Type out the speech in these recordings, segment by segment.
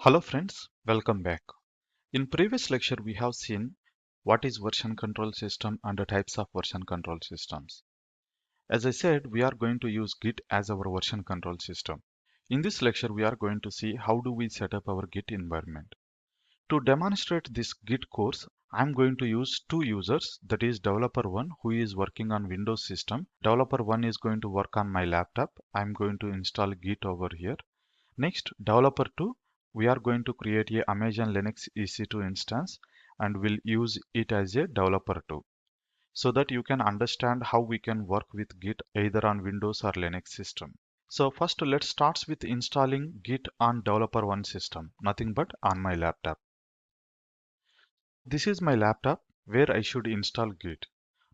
Hello friends, welcome back. In previous lecture we have seen what is version control system and the types of version control systems. As I said, we are going to use Git as our version control system. In this lecture we are going to see how do we set up our Git environment. To demonstrate this Git course, I am going to use two users, that is developer 1 who is working on Windows system. Developer 1 is going to work on my laptop. I am going to install Git over here. Next, developer 2, we are going to create a Amazon Linux EC2 instance and will use it as a developer 2 so that you can understand how we can work with Git either on Windows or Linux system. So first let's start with installing Git on developer 1 system, nothing but on my laptop. This is my laptop where I should install Git.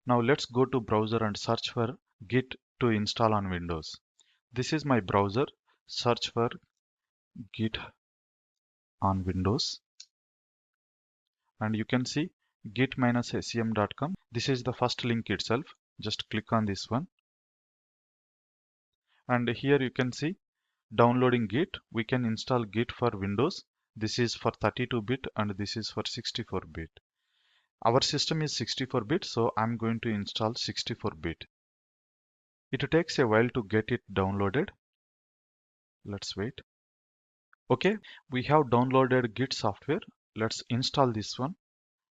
Now let's go to browser and search for Git to install on Windows. This is my browser, search for Git on Windows and you can see git-sem.com. This is the first link itself. Just click on this one and here you can see downloading Git. We can install Git for Windows. This is for 32-bit and this is for 64-bit. Our system is 64-bit, so I'm going to install 64-bit. It takes a while to get it downloaded. Let's wait. Okay, we have downloaded Git software. Let's install this one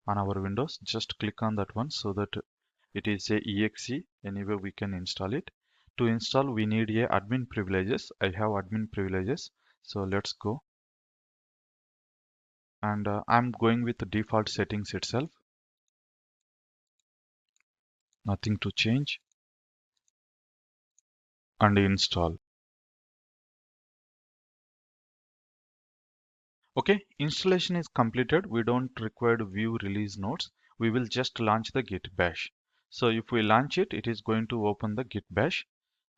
on our Windows. Just click on that one so that it is a exe. Anyway, we can install it. To install, we need a admin privileges. I have admin privileges, so let's go. And I'm going with the default settings itself. Nothing to change. And install. Okay, installation is completed. We don't require view release notes. We will just launch the Git bash. So if we launch it, it is going to open the Git bash.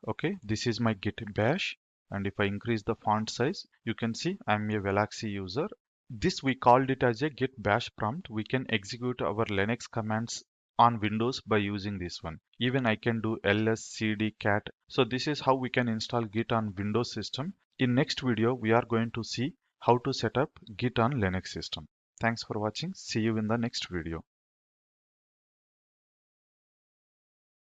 Okay, this is my Git bash. And if I increase the font size, you can see I'm a Veloxy user. This we called it as a Git bash prompt. We can execute our Linux commands on Windows by using this one. Even I can do ls cd cat. So this is how we can install Git on Windows system. In next video, we are going to see how to set up Git on Linux system. Thanks for watching. See you in the next video.